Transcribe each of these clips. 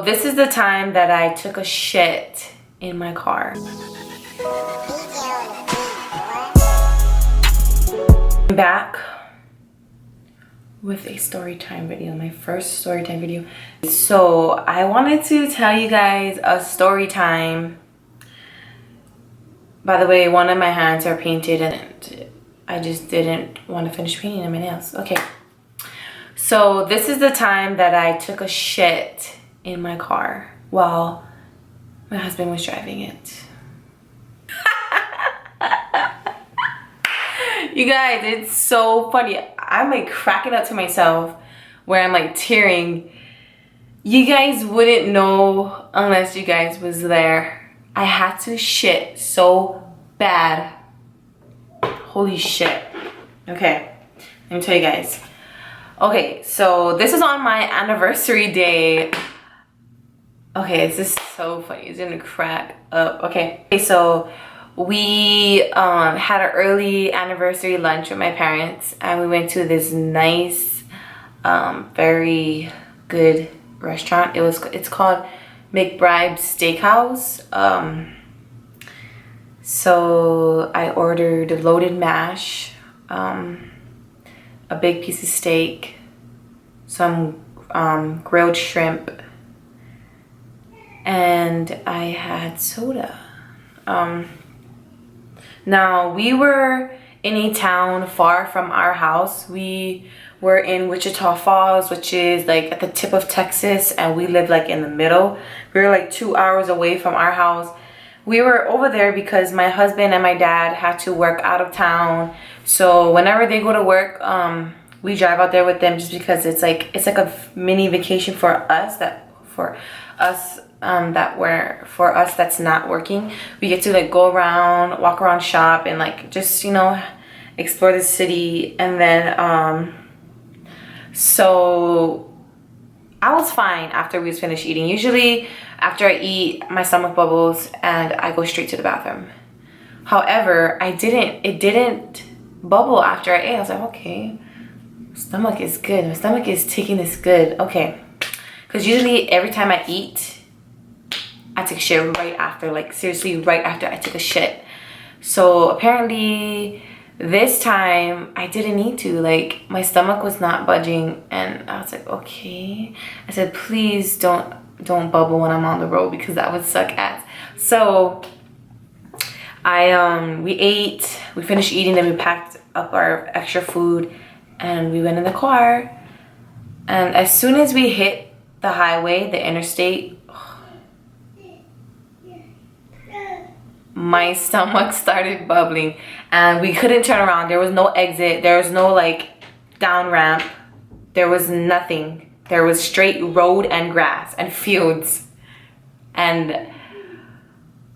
this is the time that I took a shit in my car. I'm back with a story time video, my first story time video. So I wanted to tell you guys a story time. By the way, one of my hands are painted and I just didn't want to finish painting my nails. Okay. So this is the time that I took a shit in my car while my husband was driving it. You guys, it's so funny. I'm like cracking up to myself where I'm like tearing. You guys wouldn't know unless you guys was there. I had to shit so bad. Holy shit. Okay, let me tell you guys. Okay, so this is on my anniversary day. Okay, this is so funny. It's gonna crack up. Okay, so we had an early anniversary lunch with my parents, and we went to this nice, very good restaurant. It's called McBride's Steakhouse. So I ordered a loaded mash, a big piece of steak, some grilled shrimp, and I had soda. Now, we were in a town far from our house. We were in Wichita Falls, which is like at the tip of Texas, and we lived like in the middle. We were like 2 hours away from our house. We were over there because my husband and my dad had to work out of town. So whenever they go to work, we drive out there with them just because it's like a mini vacation for us that's not working. We get to like go around, walk around, shop, and like just, you know, explore the city. And then so I was fine after we was finished eating. Usually after I eat, my stomach bubbles and I go straight to the bathroom. However, it didn't bubble after I ate. I was like, okay, stomach is good. My stomach is taking this good. Okay. Because usually every time I eat, I take a shit right after, like seriously right after I take a shit. So apparently this time I didn't need to, like my stomach was not budging, and I was like, okay. I said, please don't bubble when I'm on the road because that would suck ass. So we ate, we finished eating, then we packed up our extra food and we went in the car. And as soon as we hit the highway, the interstate, my stomach started bubbling and we couldn't turn around. There was no exit. There was no like down ramp. There was nothing. There was straight road and grass and fields. And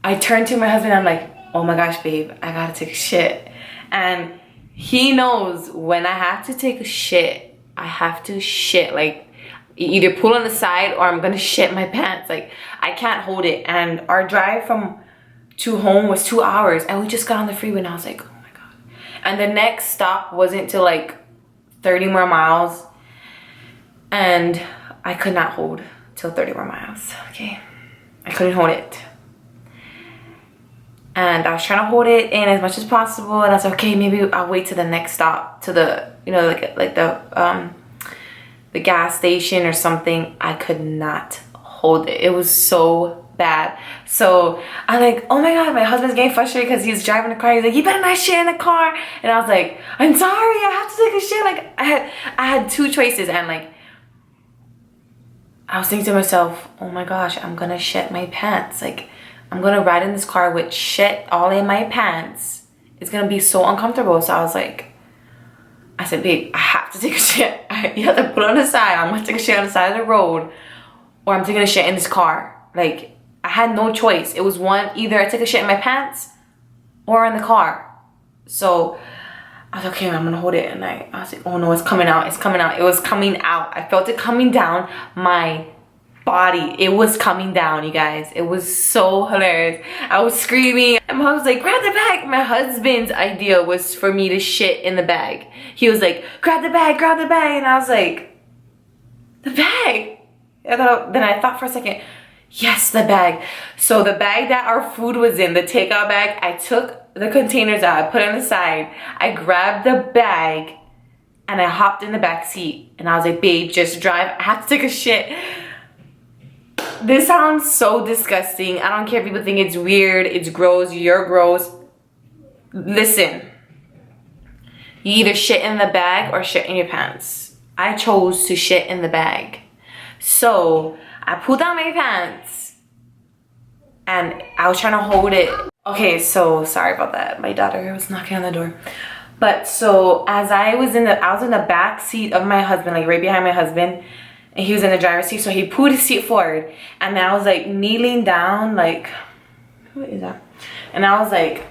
I turned to my husband. I'm like, oh my gosh, babe, I gotta take a shit. And he knows when I have to take a shit, I have to shit. Like either pull on the side or I'm gonna shit my pants. Like I can't hold it. And our drive to home was 2 hours, and we just got on the freeway, and I was like, oh my god. And the next stop wasn't till like 30 more miles, and I could not hold till 30 more miles. Okay, I couldn't hold it, and I was trying to hold it in as much as possible, and I was like, okay, maybe I'll wait to the next stop, to the, you know, like the gas station or something. I could not hold it. It was so bad. So I'm like, oh my god, my husband's getting frustrated because he's driving the car. He's like, you better not shit in the car. And I was like, I'm sorry, I have to take a shit. Like I had two choices, and like I was thinking to myself, oh my gosh, I'm gonna shit my pants. Like I'm gonna ride in this car with shit all in my pants. It's gonna be so uncomfortable. So I was like, I said, babe, I have to take a shit. You have to put it on the side. I'm gonna take a shit on the side of the road, or I'm taking a shit in this car. Like I had no choice. It was one, either I take a shit in my pants or in the car. So I was like, okay, I'm gonna hold it. And I was like, oh no, it's coming out, it's coming out. It was coming out. I felt it coming down my body. It was coming down, you guys. It was so hilarious. I was screaming. And my husband was like, grab the bag. My husband's idea was for me to shit in the bag. He was like, grab the bag, grab the bag. And I was like, the bag? Then I thought for a second, yes, the bag. So the bag that our food was in, the takeout bag, I took the containers out, I put it on the side. I grabbed the bag and I hopped in the back seat. And I was like, babe, just drive. I have to take a shit. This sounds so disgusting. I don't care if people think it's weird, it's gross, you're gross. Listen, you either shit in the bag or shit in your pants. I chose to shit in the bag. So I pulled down my pants and I was trying to hold it. Okay, so sorry about that. My daughter was knocking on the door. But so as I was in the back seat of my husband, like right behind my husband, and he was in the driver's seat, so he pulled his seat forward, and then I was like kneeling down, like, what is that? And I was like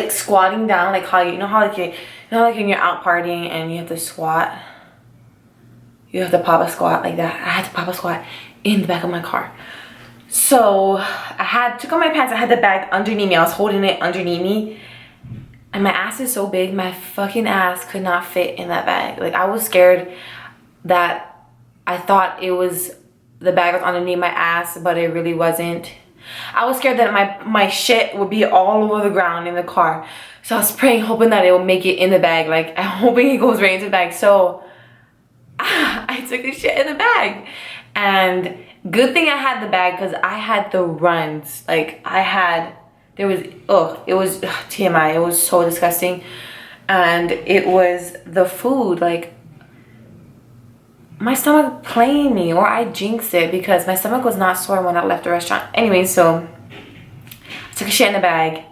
squatting down, like how like when you're out partying and you have to squat, you have to pop a squat like that. I had to pop a squat in the back of my car. So I took off my pants, I had the bag underneath me, I was holding it underneath me, and my ass is so big, my fucking ass could not fit in that bag. Like, I was scared that I thought the bag was underneath my ass, but it really wasn't. I was scared that my shit would be all over the ground in the car. So I was praying, hoping that it will make it in the bag. Like, I'm hoping it goes right into the bag. So I took a shit in the bag. And good thing I had the bag, because I had the runs. Like, it was TMI. It was so disgusting. And it was the food, like, my stomach playing me, or I jinxed it, because my stomach was not sore when I left the restaurant. Anyway, so I took a shit in the bag.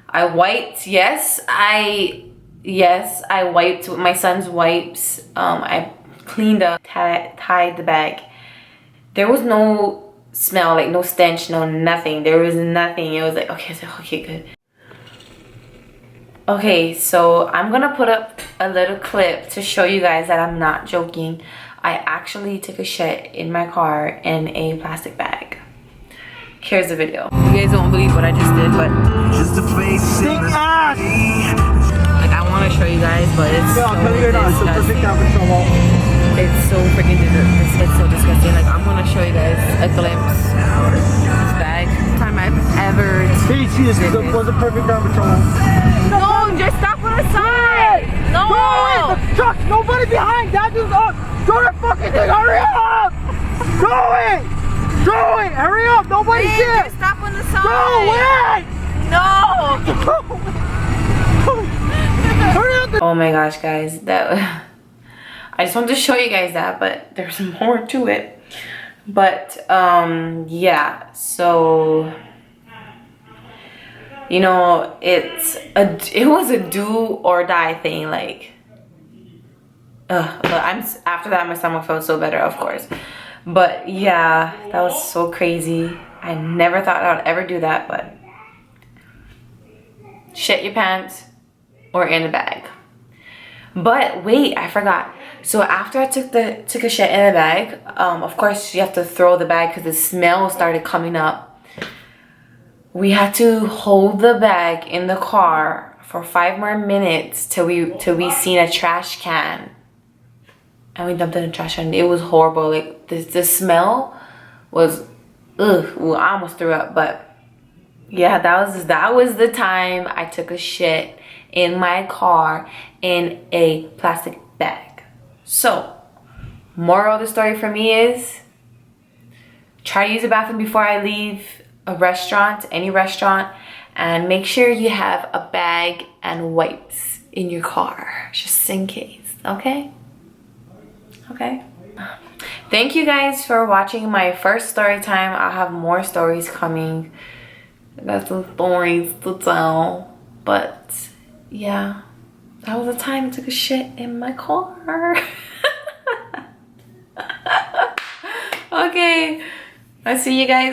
I wiped. Yes, I wiped with my son's wipes. I cleaned up, tied the bag. There was no smell, like no stench, no nothing. There was nothing. It was like, okay, good. Okay, so I'm gonna put up a little clip to show you guys that I'm not joking. I actually took a shit in my car in a plastic bag. Here's the video. You guys don't believe what I just did, but just a face like, I want to show you guys, but it's so disgusting. It's so freaking disgusting. It's so disgusting. Like, I'm gonna show you guys a glimpse of this bag. Time I've ever. Hey, see, this was a perfect ground patrol. No, just stop on the side. No. Go it. The truck. Nobody behind. That dude's up. Go the fucking thing. Hurry up. Go it. Go it. Hurry up. Nobody's here. Just stop on the side. Go it. No. Hurry up. Oh my gosh, guys, I just wanted to show you guys that, but there's more to it. But yeah, so you know, it was a do or die thing. Like, but after that my stomach felt so better, of course. But yeah, that was so crazy. I never thought I would ever do that, but shit your pants or in the bag. But wait, I forgot. So after I took a shit in the bag, of course you have to throw the bag because the smell started coming up. We had to hold the bag in the car for 5 more minutes till we seen a trash can, and we dumped it in the trash can. It was horrible. Like, the smell was, ugh. Well, I almost threw up. But yeah, that was the time I took a shit in my car in a plastic bag. So, moral of the story for me is, try to use the bathroom before I leave a restaurant, any restaurant, and make sure you have a bag and wipes in your car, just in case, okay? Okay. Thank you guys for watching my first story time. I'll have more stories coming. I got some stories to tell, but yeah, that was the time I took a shit in my car. Okay, I'll see you guys later.